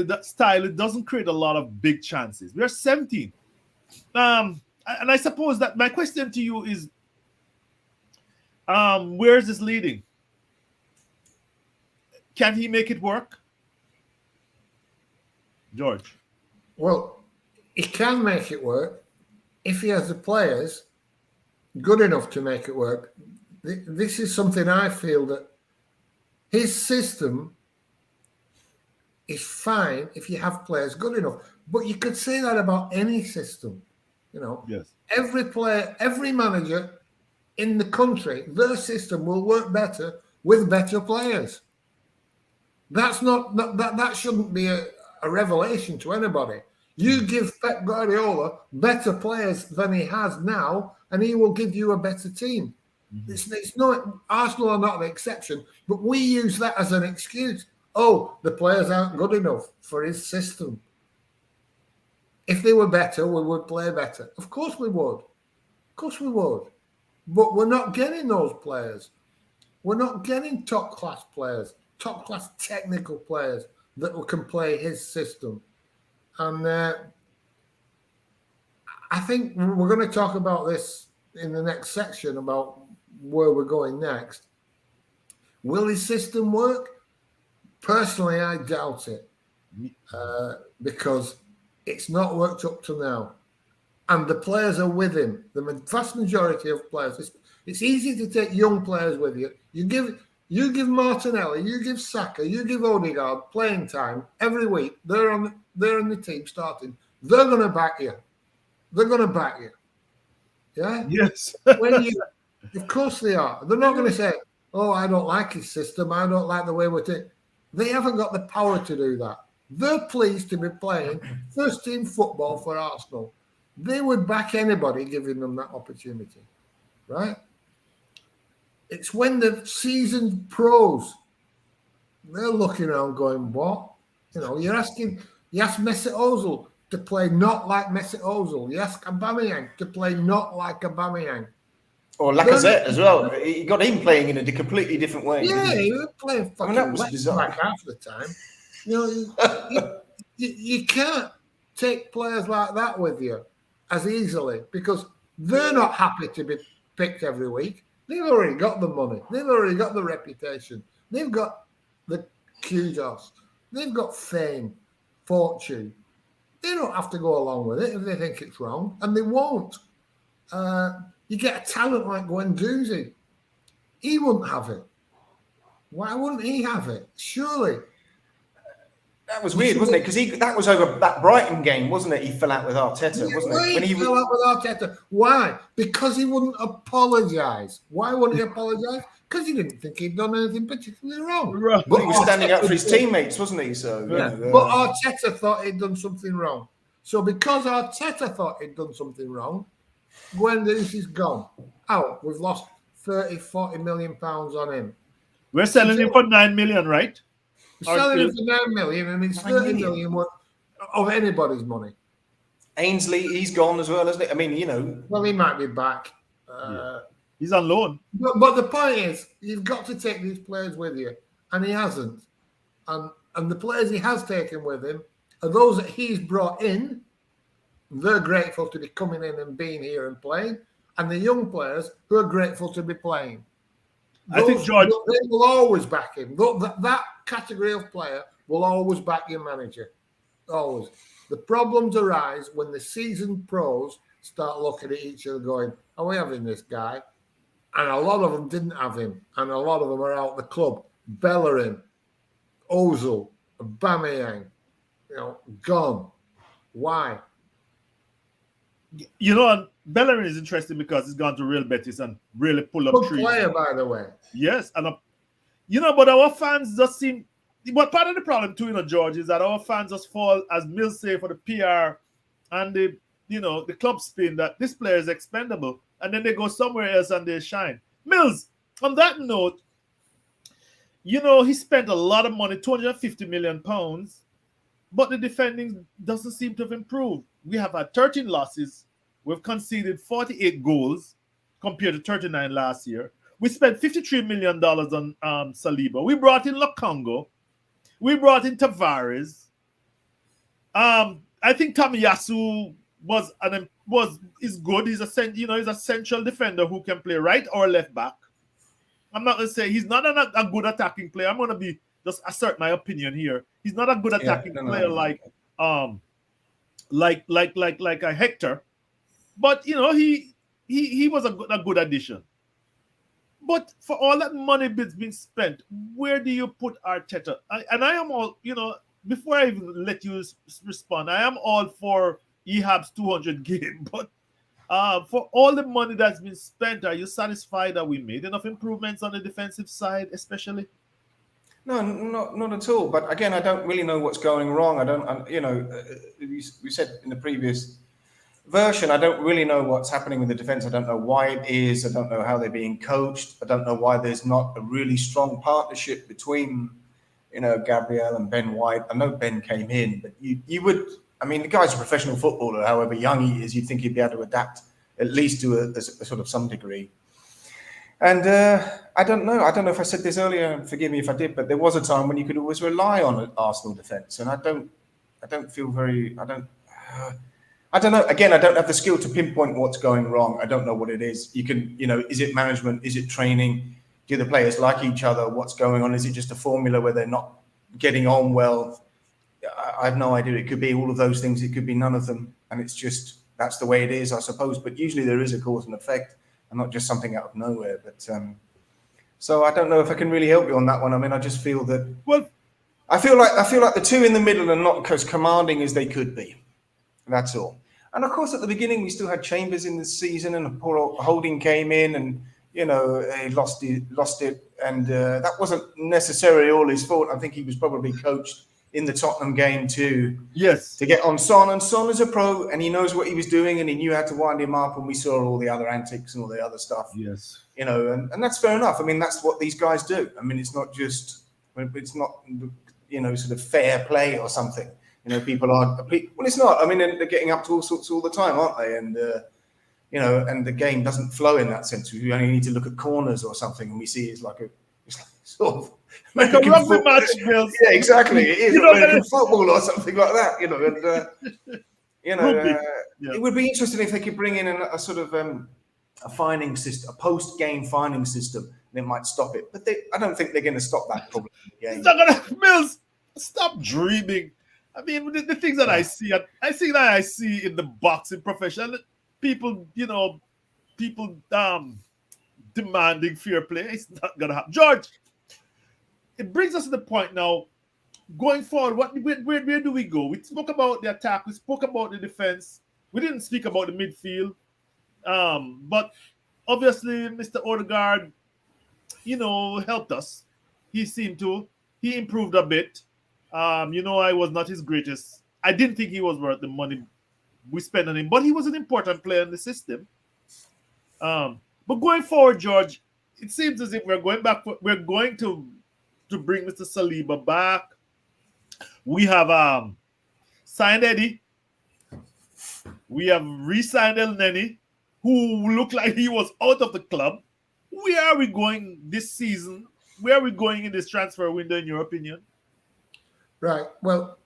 that style, it doesn't create a lot of big chances. We're 17. And I suppose that my question to you is, where is this leading? Can he make it work, George? Well, he can make it work if he has the players good enough to make it work. This is something I feel that his system is fine if you have players good enough. But you could say that about any system. You know, yes. Every player, every manager in the country, their system will work better with better players. That's that shouldn't be a revelation to anybody. You give Pep Guardiola better players than he has now, and he will give you a better team. Mm-hmm. It's not Arsenal are not the exception, but we use that as an excuse. Oh, the players aren't good enough for his system. If they were better, we would play better. Of course we would. Of course we would. But we're not getting those players. We're not getting top-class players, top-class technical players that can play his system. And I think we're going to talk about this in the next section about where we're going next. Will his system work? Personally, I doubt it because it's not worked up to now. And the players are with him. The vast majority of players. It's easy to take young players with you. You give Martinelli, you give Saka, you give Odegaard playing time every week. They're on the team starting. They're going to back you. They're going to back you. Yeah? Yes. Of course they are. They're not going to say, oh, I don't like his system. I don't like the way we're taking. They haven't got the power to do that. They're pleased to be playing first team football for Arsenal. They would back anybody giving them that opportunity, right? It's when the seasoned pros, they're looking around going, what? You know, you ask Mesut Ozil to play not like Mesut Ozil. You ask Aubameyang to play not like Aubameyang. Or Lacazette as well. He got him playing in a completely different way. Yeah, he was playing fucking back half the time. You know, you can't take players like that with you as easily because they're not happy to be picked every week. They've already got the money. They've already got the reputation. They've got the kudos. They've got fame, fortune. They don't have to go along with it if they think it's wrong, and they won't. You get a talent like Guendouzi. He wouldn't have it. Why wouldn't he have it? Surely. That was weird, wasn't it? Because that was over that Brighton game, wasn't it? He fell out with Arteta, wasn't it? When he fell out with Arteta. Why? Because he wouldn't apologise. Why wouldn't he apologise? Because he didn't think he'd done anything particularly wrong. Right. But he was standing up for his teammates, wasn't he? So, yeah. But Arteta thought he'd done something wrong. So because Arteta thought he'd done something wrong, Guendouzi's gone. Out. We've lost 30-40 million pounds on him. We're selling him for 9 million, right? We're selling him for 9 million, and it's 30 million worth of anybody's money. Ainsley, he's gone as well, isn't it? I mean, you know. Well, he might be back. He's on loan. But the point is, you've got to take these players with you, and he hasn't. And the players he has taken with him are those that he's brought in. They're grateful to be coming in and being here and playing. And the young players who are grateful to be playing. I think George, they will always back him. That category of player will always back your manager. Always. The problems arise when the seasoned pros start looking at each other going, are we having this guy? And a lot of them didn't have him. And a lot of them are out the club. Bellerin, Ozil, Aubameyang, gone. Why? You know, Bellerin is interesting because he's gone to Real Betis and really pull up trees. Good player, by the way. Yes, and but our fans just seem. But part of the problem too, George, is that our fans just fall as Millsy for the PR and the club spin that this player is expendable, and then they go somewhere else and they shine. Mills. On that note, he spent a lot of money, £250 million, but the defending doesn't seem to have improved. We have had 13 losses. We've conceded 48 goals compared to 39 last year. We spent $53 million on Saliba. We brought in Lokongo. We brought in Tavares. I think Tomiyasu is good. He's he's a central defender who can play right or left back. I'm not gonna say he's not a good attacking player. I'm gonna be just assert my opinion here. He's not a good attacking player like a Hector, but he was a good addition. But for all that money that's been spent, where do you put Arteta? I am all, before I even let you respond, I am all for Ehab's 200 game. But for all the money that's been spent, are you satisfied that we made enough improvements on the defensive side, especially? No, not at all. But again, I don't really know what's going wrong. We said in the previous version, I don't really know what's happening with the defense. I don't know why it is. I don't know how they're being coached. I don't know why there's not a really strong partnership between, Gabriel and Ben White. I know Ben came in, but you would, the guy's a professional footballer, however young he is, you'd think he'd be able to adapt at least to a sort of some degree. And I don't know if I said this earlier, forgive me if I did, but there was a time when you could always rely on an Arsenal defence. And I don't feel very, I don't know. Again, I don't have the skill to pinpoint what's going wrong. I don't know what it is. You can, is it management? Is it training? Do the players like each other? What's going on? Is it just a formula where they're not getting on well? I have no idea. It could be all of those things. It could be none of them. And it's just, that's the way it is, I suppose. But usually there is a cause and effect and not just something out of nowhere. But so I don't know if I can really help you on that one. I just feel that, I feel like the two in the middle are not as commanding as they could be. That's all. And of course, at the beginning, we still had Chambers in the season, and poor Holding came in, and he lost it, and that wasn't necessarily all his fault. I think he was probably coached in the Tottenham game to get on Son, and Son is a pro, and he knows what he was doing, and he knew how to wind him up, and we saw all the other antics and all the other stuff. Yes, and that's fair enough. That's what these guys do. It's not just, it's not sort of fair play or something. People are, well, it's not. They're getting up to all sorts all the time, aren't they? And, and the game doesn't flow in that sense. We only need to look at corners or something, and we see it's like sort of like a rugby match. Yeah, exactly. It is American football or something like that, It would be interesting if they could bring in a sort of a fining system, a post-game fining system, and it might stop it. But I don't think they're going to stop that problem in the game. It's not going to, Mills, stop dreaming. The things that I see in the boxing profession, people, demanding fair play. It's not gonna happen. George, it brings us to the point now. Going forward, where do we go? We spoke about the attack. We spoke about the defense. We didn't speak about the midfield. But obviously, Mr. Odegaard, helped us. He improved a bit. I was not his greatest. I didn't think he was worth the money we spent on him, but he was an important player in the system. But going forward, George, it seems as if we're going back. We're going to bring Mr. Saliba back. We have signed Eddie. We have re-signed El Neni, who looked like he was out of the club. Where are we going this season? Where are we going in this transfer window, in your opinion? Right. Well,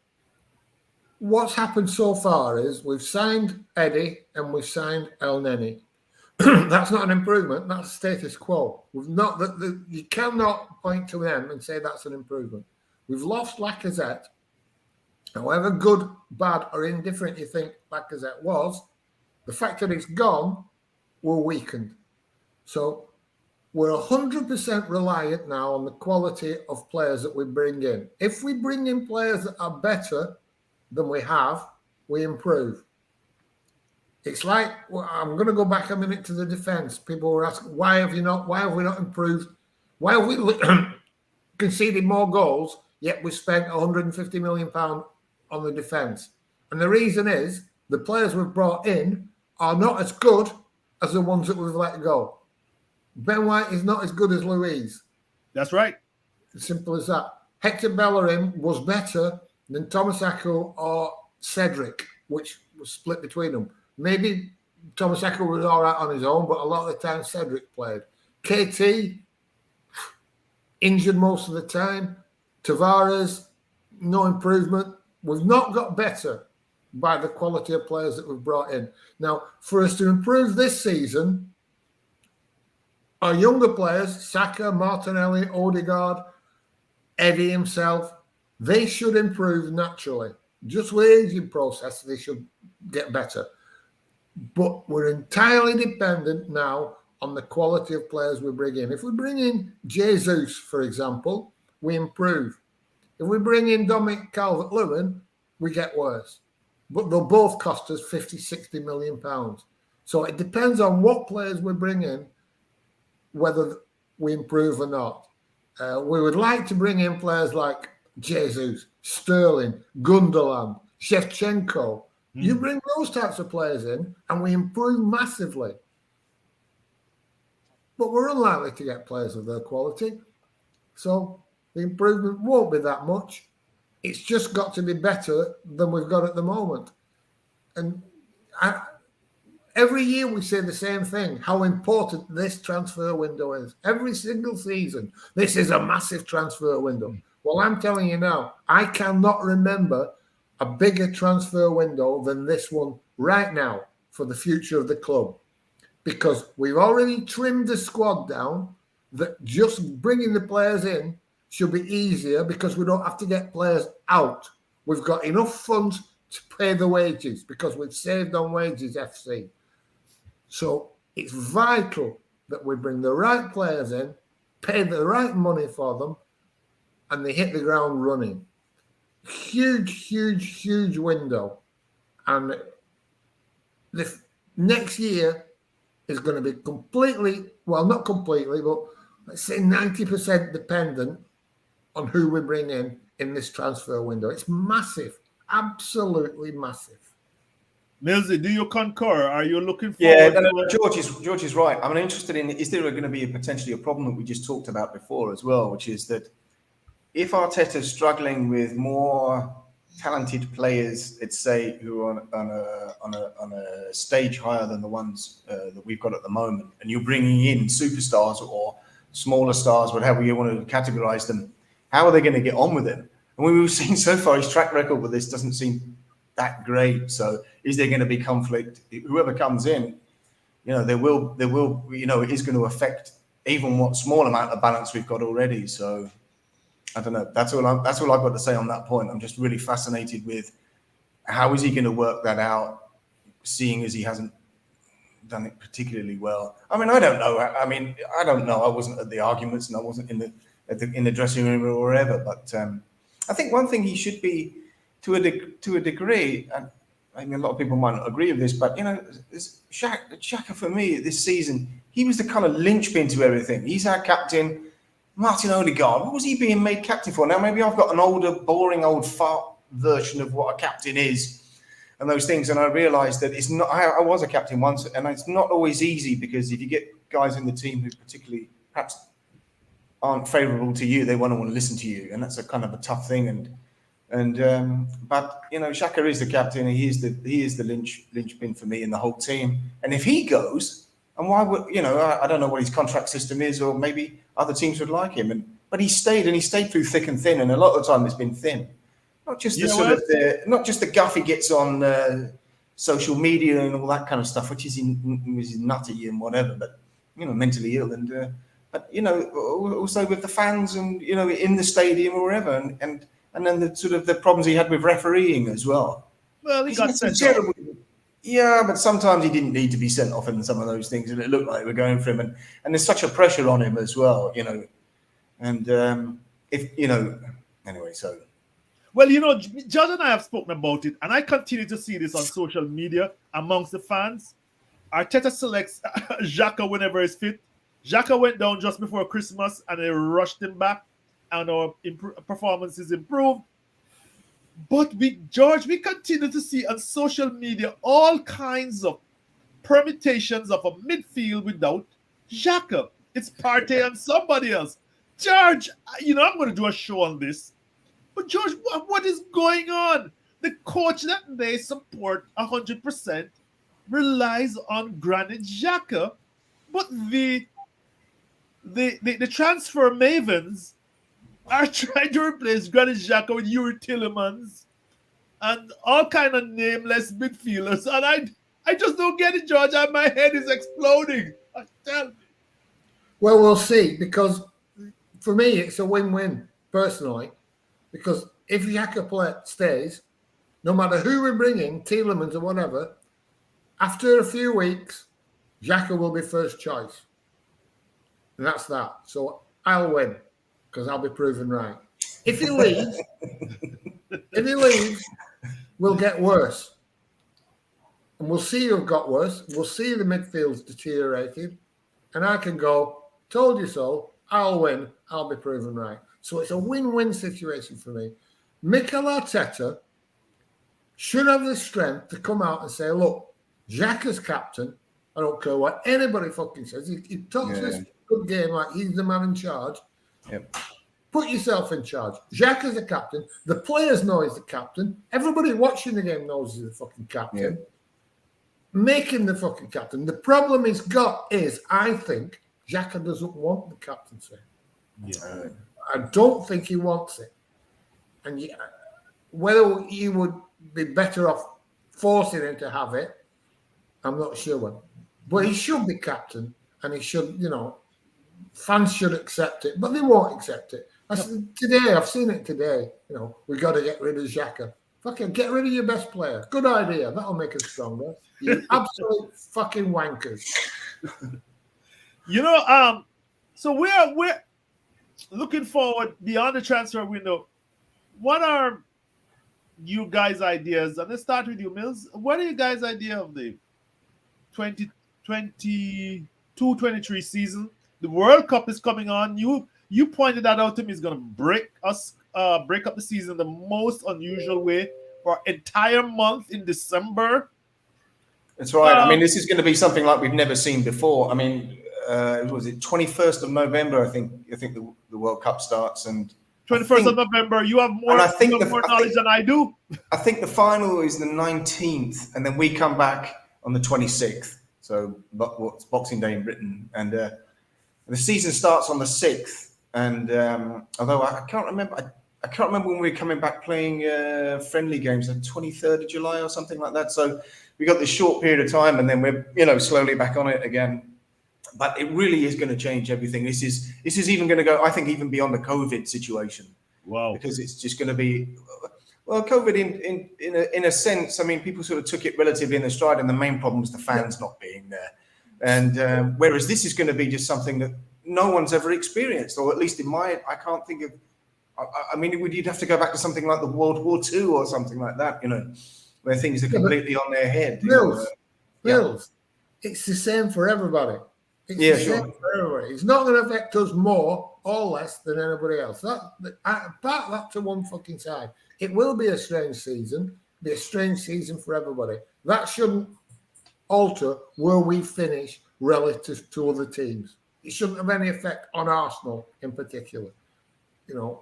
what's happened so far is we've signed Eddie and we've signed El Neni. That's not an improvement. That's status quo. We've not you cannot point to them and say that's an improvement. We've lost Lacazette. However good, bad, or indifferent you think Lacazette was, the fact that he's gone, we're weakened. So we're 100% reliant now on the quality of players that we bring in. If we bring in players that are better than we have, we improve. It's like, I'm going to go back a minute to the defence. People were asking, why have we not improved? Why have we conceded more goals, yet we spent £150 million on the defence? And the reason is the players we've brought in are not as good as the ones that we've let go. Ben White is not as good as Louise. That's right. As simple as that. Hector Bellerin was better than Tomasaku or Cedric, which was split between them. Maybe Tomasaku was all right on his own, but a lot of the time Cedric played. KT, injured most of the time. Tavares, no improvement. We've not got better by the quality of players that we've brought in. Now, for us to improve this season, our younger players, Saka, Martinelli, Odegaard, Eddie himself, they should improve naturally. Just with the aging process, they should get better. But we're entirely dependent now on the quality of players we bring in. If we bring in Jesus, for example, we improve. If we bring in Dominic Calvert-Lewin, we get worse. But they'll both cost us 50, 60 million pounds. So it depends on what players we bring in, whether we improve or not. We would like to bring in players like Jesus, Sterling, Gundogan, Shevchenko. You bring those types of players in and we improve massively. But we're unlikely to get players of their quality. So the improvement won't be that much. It's just got to be better than we've got at the moment. And every year we say the same thing, how important this transfer window is. Every single season, this is a massive transfer window. Well, I'm telling you now, I cannot remember a bigger transfer window than this one right now for the future of the club. Because we've already trimmed the squad down, that just bringing the players in should be easier because we don't have to get players out. We've got enough funds to pay the wages because we've saved on wages, FC. So it's vital that we bring the right players in, pay the right money for them, and they hit the ground running. Huge, huge, huge window. And the next year is going to be completely, well, not completely, but let's say 90% dependent on who we bring in this transfer window. It's massive, absolutely massive. Millsy, do you concur? Are you looking forward? Yeah, George is right. I'm interested in, is there going to be potentially a problem that we just talked about before as well, which is that if Arteta's struggling with more talented players, let's say, who are on a stage higher than the ones that we've got at the moment, and you're bringing in superstars or smaller stars, whatever you want to categorize them, how are they going to get on with him? And we've seen so far, his track record with this doesn't seem that great. So is there going to be conflict? Whoever comes in, there will, it is going to affect even what small amount of balance we've got already. So I don't know. That's all I've got to say on that point. I'm just really fascinated with how is he going to work that out, seeing as he hasn't done it particularly well. I mean, I don't know. I wasn't at the arguments and I wasn't in the dressing room or wherever. But I think one thing he should be to a degree, and I mean, a lot of people might not agree with this, but Xhaka for me this season, he was the kind of linchpin to everything. He's our captain. Martin Odegaard, what was he being made captain for? Now, maybe I've got an older, boring, old fart version of what a captain is and those things. And I realised that it's not, I was a captain once, and it's not always easy because if you get guys in the team who particularly perhaps aren't favourable to you, they want to listen to you. And that's a kind of a tough thing. But Xhaka is the captain. He is the linchpin for me and the whole team. And if he goes, and why would I don't know what his contract system is, or maybe other teams would like him. But he stayed through thick and thin, and a lot of the time it's been thin. Not just not just the guff he gets on social media and all that kind of stuff, which is nutty and whatever, but mentally ill but also with the fans and in the stadium or wherever, and then the sort of the problems he had with refereeing as well. Well, he got sent off. Yeah, but sometimes he didn't need to be sent off in some of those things, and it looked like they were going for him. And there's such a pressure on him as well, And anyway, so. Well, Judge and I have spoken about it, and I continue to see this on social media amongst the fans. Arteta selects Xhaka whenever he's fit. Xhaka went down just before Christmas, and they rushed him back, and our performances improved. But we continue to see on social media all kinds of permutations of a midfield without Xhaka. It's Partey and somebody else. George, I'm going to do a show on this. But George, what is going on? The coach that they support 100% relies on Granit Xhaka, but the transfer mavens are trying to replace Granit Xhaka with Yuri Tillemans and all kind of nameless midfielders. And I just don't get it, George. And my head is exploding. Tell me. Well, we'll see, because for me, it's a win-win, personally, because if Xhaka stays, no matter who we bring in, Tielemans or whatever, after a few weeks, Xhaka will be first choice. And that's that. So I'll win, because I'll be proven right. If he leaves, we'll get worse. And we'll see who've got worse. We'll see the midfield's deteriorated. And I can go, told you so, I'll win, I'll be proven right. So it's a win-win situation for me. Mikel Arteta should have the strength to come out and say, look, Xhaka's captain. I don't care what anybody fucking says. He talks this good game like he's the man in charge. Yep. Put yourself in charge. Xhaka's the captain. The players know he's the captain. Everybody watching the game knows he's the fucking captain. Yep. Make him the fucking captain. The problem he's got is, I think, Xhaka doesn't want the captaincy. Yeah. I don't think he wants it. And whether he would be better off forcing him to have it, I'm not sure. But he should be captain, and he should, fans should accept it, but they won't accept it. Today, I've seen it today. We've got to get rid of Xhaka. Fucking get rid of your best player. Good idea. That'll make us stronger. You absolute fucking wankers. So we're looking forward beyond the transfer window. What are you guys' ideas? And let's start with you, Mills. What are you guys' idea of the 2022-23 season? The World Cup is coming on. You pointed that out to me. It's going to break up the season the most unusual way for an entire month in December. That's right. I mean, this is going to be something like we've never seen before. I mean, was it 21st of November? I think the World Cup starts, and 21st of November. You have more knowledge than I do. I think the final is the 19th, and then we come back on the 26th. So what's Boxing Day in Britain, and the season starts on the 6th. And although I can't remember. I can't remember when we were coming back playing friendly games, the 23rd of July or something like that. So we got this short period of time, and then we're slowly back on it again. But it really is going to change everything. This is even going to go, I think, even beyond the COVID situation. Wow! Because it's just going to be, well, COVID in a sense. I mean, people sort of took it relatively in their stride, and the main problem was the fans not being there. And whereas this is going to be just something that no one's ever experienced, or at least I can't think of. I mean, you'd have to go back to something like the World War II or something like that, where things are completely on their head. Mills, it's the same for everybody. It's the same for everybody. It's not going to affect us more or less than anybody else. Part that to one fucking side. It will be a strange season. Be a strange season for everybody. That shouldn't alter where we finish relative to other teams. It shouldn't have any effect on Arsenal in particular.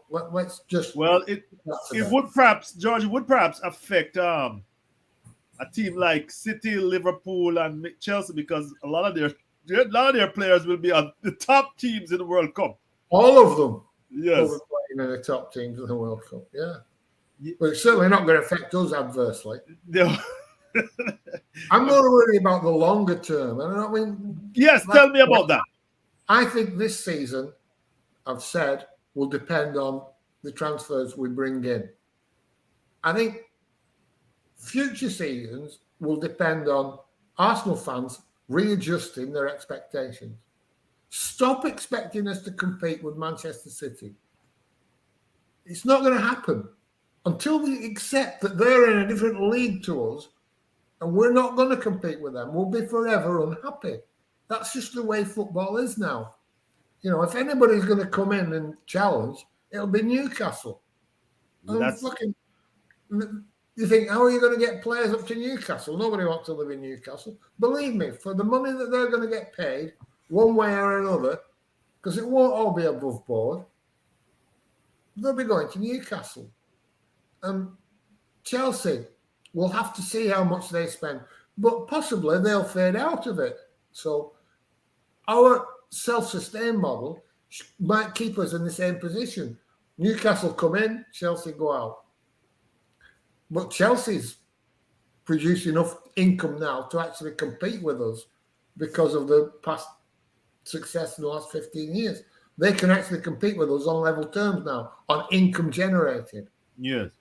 Let's just. Well, it would perhaps, George, affect a team like City, Liverpool, and Chelsea, because a lot of their players will be on the top teams in the World Cup. All of them. Yes. Will be playing in the top teams in the World Cup. Yeah. But it's certainly not going to affect us adversely. No. I'm more worried about the longer term. I mean. Yes, tell me about that. I think this season, I've said, will depend on the transfers we bring in. I think future seasons will depend on Arsenal fans readjusting their expectations. Stop expecting us to compete with Manchester City. It's not going to happen until we accept that they're in a different league to us, and we're not going to compete with them. We'll be forever unhappy. That's just the way football is now. If anybody's going to come in and challenge, it'll be Newcastle. You think, how are you going to get players up to Newcastle? Nobody wants to live in Newcastle. Believe me, for the money that they're going to get paid, one way or another, because it won't all be above board, they'll be going to Newcastle. Chelsea will have to see how much they spend, but possibly they'll fade out of it. So our self-sustained model might keep us in the same position. Newcastle come in, Chelsea go out. But Chelsea's produced enough income now to actually compete with us because of the past success in the last 15 years. They can actually compete with us on level terms now, on income generated. Yes.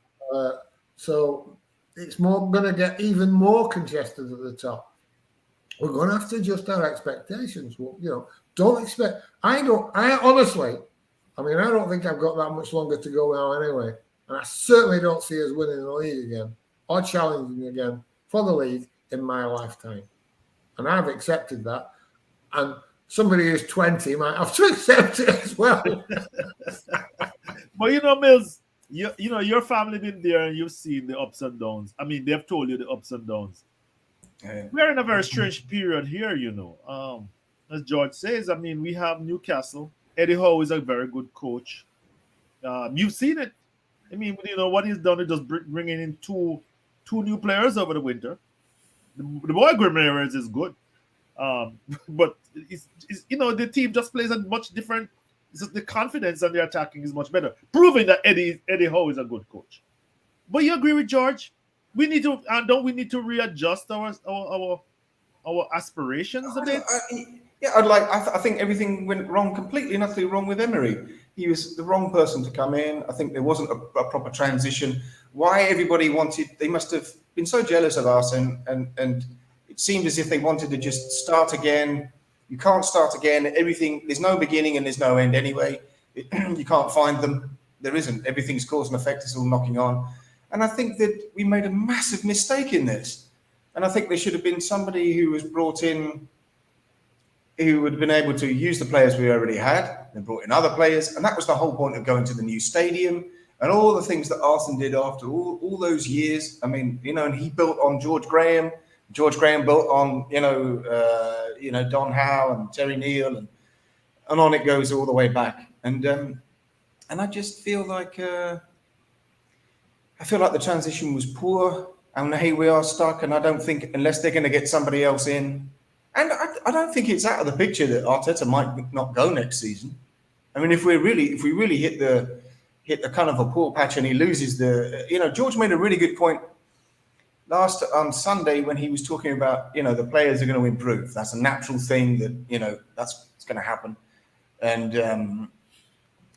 So it's going to get even more congested at the top. We're going to have to adjust our expectations. Well, don't expect. I honestly, I don't think I've got that much longer to go now anyway. And I certainly don't see us winning the league again or challenging again for the league in my lifetime. And I've accepted that. And somebody who's 20 might have to accept it as well. But Mills, your family been there and you've seen the ups and downs. I mean, they've told you the ups and downs. Yeah. We're in a very strange period here, as George says. I mean, we have Newcastle. Eddie Howe is a very good coach. You've seen it. I mean, what he's done is just bringing in two new players over the winter. The boy Grimaires is good, but it's the team just plays a much different. It's just the confidence and the attacking is much better, proving that Eddie Howe is a good coach. But you agree with George? We need to, don't we need to readjust our aspirations a bit? I think everything went wrong completely. Nothing wrong with Emery. He was the wrong person to come in. I think there wasn't a proper transition. Why everybody they must have been so jealous of us, and it seemed as if they wanted to just start again. You can't start again. Everything, there's no beginning and there's no end anyway. You can't find them. There isn't. Everything's cause and effect. It's all knocking on. And I think that we made a massive mistake in this. And I think there should have been somebody who was brought in who would have been able to use the players we already had and brought in other players. And that was the whole point of going to the new stadium and all the things that Arsenal did after all those years. I mean, and he built on George Graham. George Graham built on, Don Howe and Terry Neal and on it goes all the way back. And I just feel like the transition was poor, and here we are stuck. And I don't think, unless they're going to get somebody else in, and I don't think it's out of the picture that Arteta might not go next season. I mean, if we really hit the kind of a poor patch and he loses George made a really good point on Sunday when he was talking about the players are going to improve. That's a natural thing that that's going to happen. And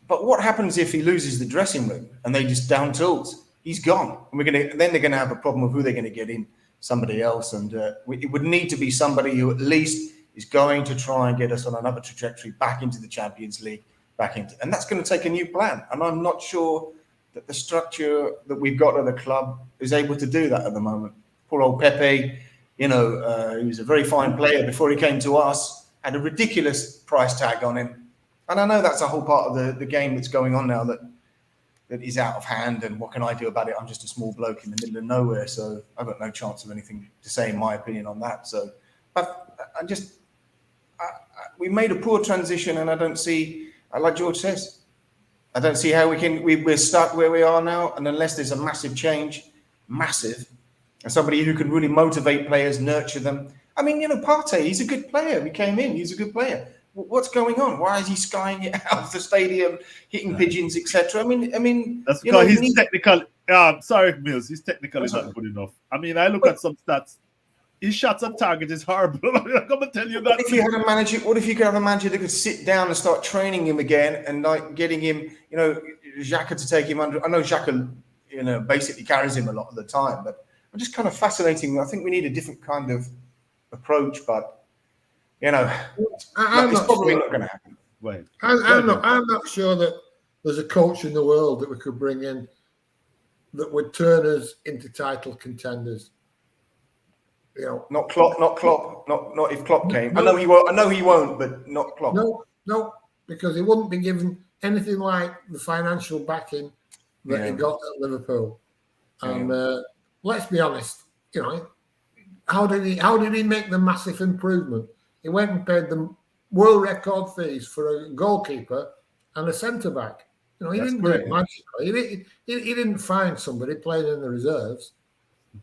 but what happens if he loses the dressing room and they just down tools? He's gone, and they're going to have a problem of who they're going to get in, somebody else, and it would need to be somebody who at least is going to try and get us on another trajectory back into the Champions League, and that's going to take a new plan. And I'm not sure that the structure that we've got at the club is able to do that at the moment. Poor old Pepe, he was a very fine player before he came to us, had a ridiculous price tag on him, and I know that's a whole part of the game that's going on now that is out of hand, and what can I do about it? I'm just a small bloke in the middle of nowhere, so I've got no chance of anything to say in my opinion on that. So we made a poor transition, and I don't see, like George says, I don't see how we're stuck where we are now, and unless there's a massive change, and somebody who can really motivate players, nurture them. I mean, Partey, he's a good player. He came in, he's a good player. What's going on? Why is he skying it out of the stadium, hitting pigeons, etc.? I mean, that's because he's technical. Sorry, Mills, he's technically not good enough. I mean, I look at some stats. His shots on target is horrible. I'm going to tell you that. What if you had a manager? What if you could have a manager that could sit down and start training him again, and like getting him, Xhaka to take him under? I know Xhaka, basically carries him a lot of the time, but I'm just kind of fascinating. I think we need a different kind of approach, but. It's probably not going to happen. Wait, I'm not sure that there's a coach in the world that we could bring in that would turn us into title contenders. Not Klopp, not if Klopp came. No. I know he won't, but not Klopp. No, because he wouldn't be given anything like the financial backing that he got at Liverpool. And let's be honest, how did he make the massive improvement? He went and paid them world record fees for a goalkeeper and a centre back. He didn't do it magically. He didn't find somebody playing in the reserves.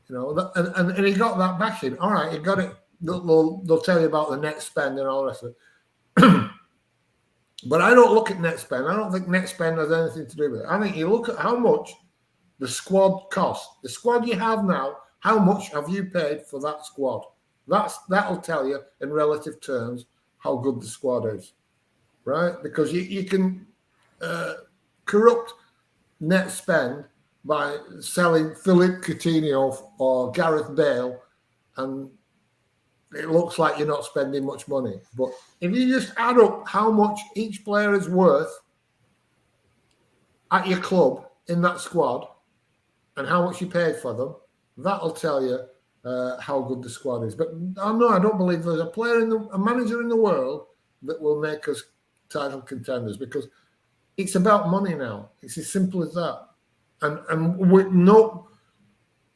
And he got that backing. All right, he got it. They'll tell you about the net spend and all the rest of it. But I don't look at net spend. I don't think net spend has anything to do with it. I think you look at how much the squad cost. The squad you have now, how much have you paid for that squad? That'll tell you in relative terms how good the squad is, right? Because you can corrupt net spend by selling Philippe Coutinho or Gareth Bale, and it looks like you're not spending much money. But if you just add up how much each player is worth at your club in that squad and how much you paid for them, that'll tell you how good the squad is. But I don't believe there's a manager in the world that will make us title contenders, because it's about money now. It's as simple as that. And with no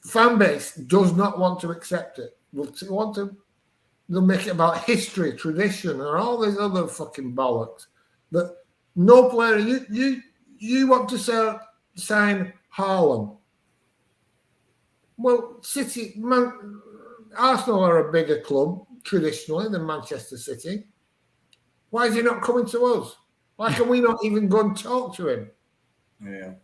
fan base does not want to accept it. They'll make it about history, tradition, and all these other fucking bollocks. That no player, you want to sign Haaland. Well, Arsenal are a bigger club traditionally than Manchester City. Why is he not coming to us? Why can we not even go and talk to him? Yeah.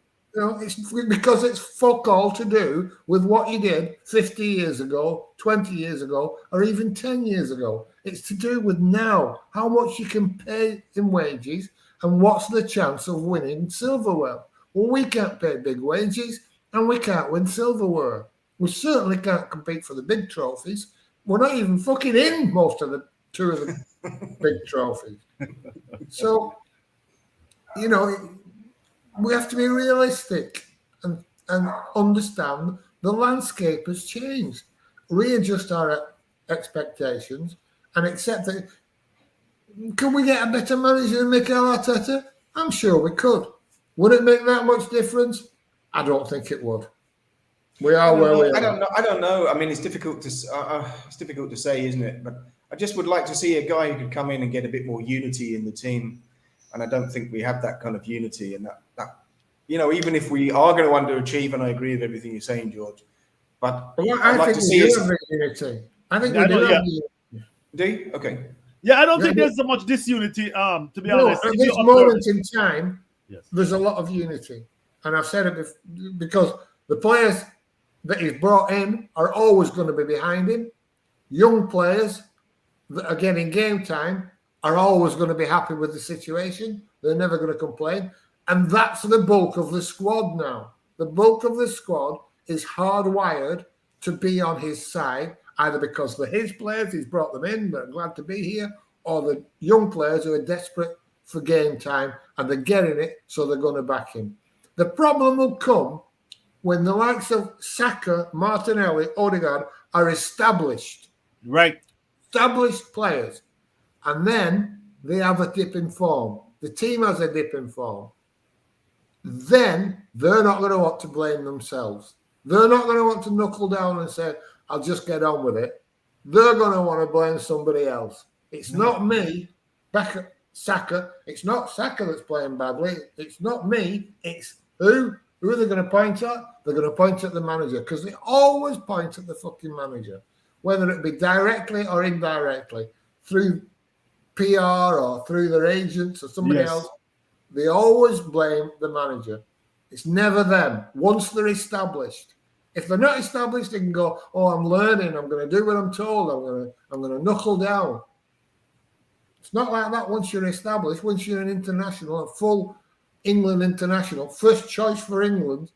It's because it's fuck all to do with what he did 50 years ago, 20 years ago, or even 10 years ago. It's to do with now, how much you can pay in wages and what's the chance of winning silverware. Well, we can't pay big wages and we can't win silverware. We certainly can't compete for the big trophies. We're not even fucking in most of the two of the big trophies. So, we have to be realistic and understand the landscape has changed. Readjust our expectations and accept that. Can we get a better manager than Mikel Arteta? I'm sure we could. Would it make that much difference? I don't think it would. We are where we are. I don't know. I mean, it's difficult to say, isn't it? But I just would like to see a guy who could come in and get a bit more unity in the team. And I don't think we have that kind of unity. And that even if we are going to underachieve, and I agree with everything you're saying, George, but I think we do have unity. I think we do have unity. Do you? Okay. Yeah, I don't think there's so much disunity, to be honest. At this moment in time, yes, there's a lot of unity. And I've said it because the players that he's brought in are always going to be behind him. Young players that are getting game time are always going to be happy with the situation. They're never going to complain. And that's the bulk of the squad now. The bulk of the squad is hardwired to be on his side, either because they're his players, he's brought them in, they're glad to be here, or the young players who are desperate for game time and they're getting it, so they're going to back him. The problem will come when the likes of Saka, Martinelli, Odegaard are established. Right. Established players. And then they have a dip in form. The team has a dip in form. Then they're not going to want to blame themselves. They're not going to want to knuckle down and say, I'll just get on with it. They're going to want to blame somebody else. It's not me, Saka. It's not Saka that's playing badly. It's not me. It's who? Who are they going to point at? They're going to point at the manager, because they always point at the fucking manager, whether it be directly or indirectly, through PR or through their agents or somebody else. They always blame the manager. It's never them. Once they're established. If they're not established, they can go, oh, I'm learning. I'm going to do what I'm told. I'm going to knuckle down. It's not like that once you're established. Once you're an international, a full England international, first choice for England,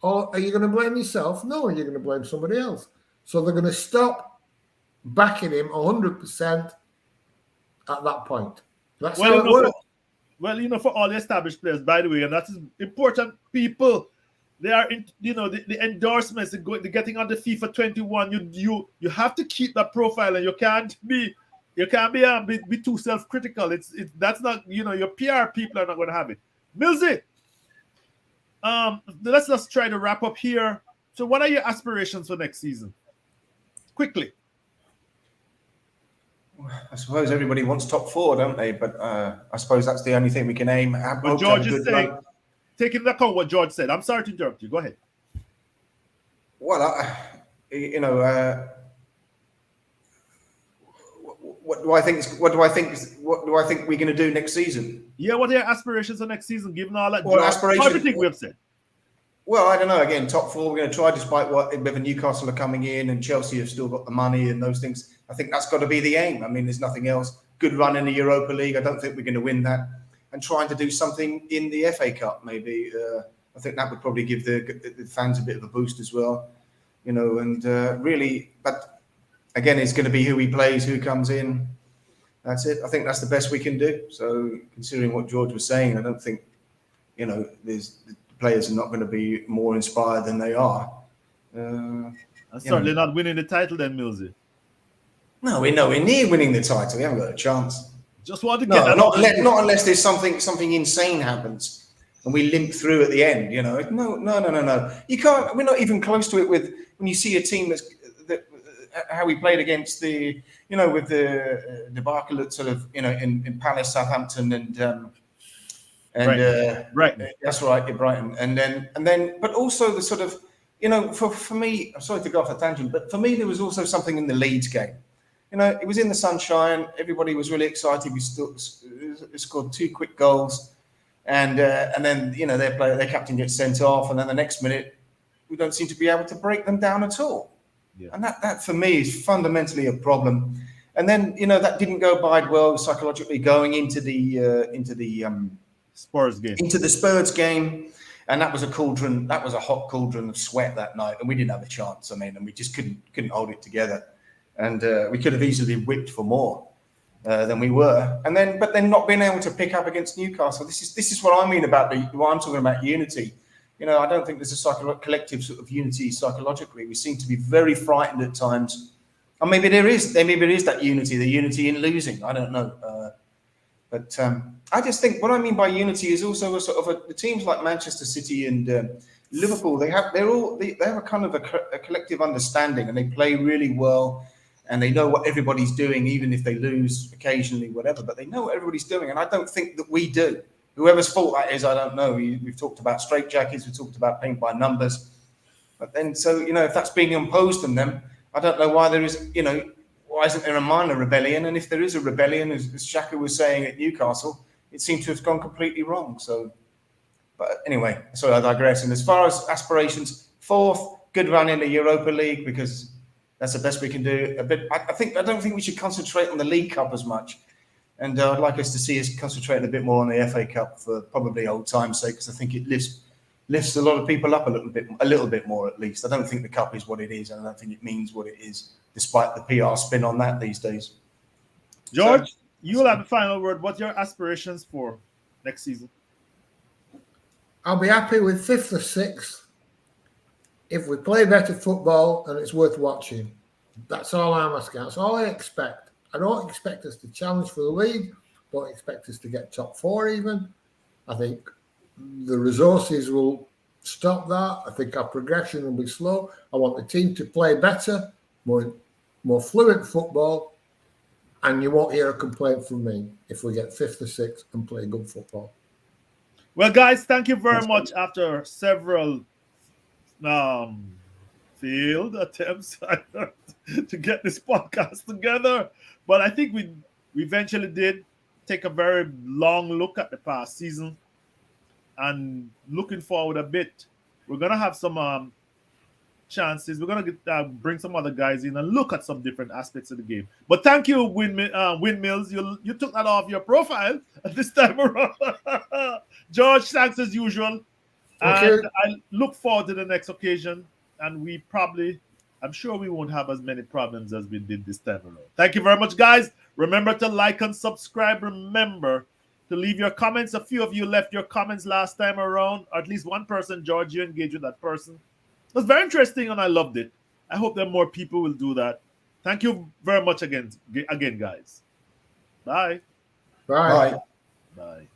are you going to blame yourself? No, you're going to blame somebody else. So they're going to stop backing him 100% at that point. That's how it works. For all the established players, by the way, and that is important, people, they are, the endorsements, the getting on the FIFA 21, you have to keep that profile, and you can't be too self-critical. That's not, your PR people are not going to have it. Millsy, let's just try to wrap up here. So what are your aspirations for next season? Quickly. I suppose everybody wants top four, don't they? But I suppose that's the only thing we can aim at. But George is saying, taking into account what George said. I'm sorry to interrupt you. Go ahead. Well, what do I think? What do I think we're going to do next season? Yeah, what are your aspirations for next season? Given all that, everything we have said. Well, I don't know. Again, top four, we're going to try, despite whether Newcastle are coming in and Chelsea have still got the money and those things. I think that's got to be the aim. I mean, there's nothing else. Good run in the Europa League. I don't think we're going to win that. And trying to do something in the FA Cup, maybe. I think that would probably give the fans a bit of a boost as well. You know, and really, but again, it's going to be who he plays, who comes in. That's it. I think that's the best we can do. So, considering what George was saying, I don't think, you know, the players are not going to be more inspired than they are. Certainly not winning the title then, Millsy. No, we're nowhere near winning the title. We haven't got a chance. Just want to get that not unless there's something insane happens and we limp through at the end. You know, no. You can't. We're not even close to it. With when you see a team how we played against the, you know, with the debacle at sort of, you know, in Palace, Southampton, and Brighton. That's right, Brighton, and then, but also the sort of, you know, for me, I'm sorry to go off a tangent, but for me there was also something in the Leeds game. You know, it was in the sunshine. Everybody was really excited. We still scored 2 quick goals, and then, you know, their captain gets sent off, and then the next minute we don't seem to be able to break them down at all. Yeah. And that for me is fundamentally a problem. And then, you know, that didn't go by well psychologically going into the Spurs game, and that was a cauldron. That was a hot cauldron of sweat that night, and we didn't have a chance. I mean, and we just couldn't hold it together, and we could have easily whipped for more than we were. But then not being able to pick up against Newcastle. This is what I mean about what I'm talking about unity. You know, I don't think there's a collective sort of unity psychologically. We seem to be very frightened at times. Or maybe there is that unity, the unity in losing. I don't know. But I just think what I mean by unity is also a sort of the teams like Manchester City and Liverpool. They have a kind of a collective understanding, and they play really well, and they know what everybody's doing, even if they lose occasionally, whatever. But they know what everybody's doing, and I don't think that we do. Whoever's fault that is, I don't know. We've talked about straitjackets, we've talked about paint by numbers, but then, so, you know, if that's being imposed on them, I don't know why there is, you know, why isn't there a minor rebellion? And if there is a rebellion, as Xhaka was saying at Newcastle, it seems to have gone completely wrong. So, but anyway, so I digress. And as far as aspirations, 4th, good run in the Europa League, because that's the best we can do. I don't think we should concentrate on the League Cup as much. And I'd like us to see us concentrate a bit more on the FA Cup for probably old time's sake, because I think it lifts a lot of people up a little bit more at least. I don't think the cup is what it is, and I don't think it means what it is, despite the PR spin on that these days. George, you'll have the final word. What's your aspirations for next season? I'll be happy with 5th or 6th if we play better football and it's worth watching. That's all I'm asking. That's all I expect. I don't expect us to challenge for the league. Don't expect us to get top 4 even. I think the resources will stop that. I think our progression will be slow. I want the team to play better, more fluent football, and you won't hear a complaint from me if we get 5th or 6th and play good football. Well, guys, thank you very much. After several failed attempts to get this podcast together, but I think we eventually did take a very long look at the past season, and looking forward a bit. We're gonna have some chances. We're gonna bring some other guys in and look at some different aspects of the game. But thank you, Windmills. You took that off your profile at this time around. George, thanks as usual. Okay. And I look forward to the next occasion. And I'm sure we won't have as many problems as we did this time around. Thank you very much, guys. Remember to like and subscribe. Remember to leave your comments. A few of you left your comments last time around. Or at least one person, George, you engaged with that person. It was very interesting, and I loved it. I hope that more people will do that. Thank you very much again, guys. Bye. Bye. Bye. Bye.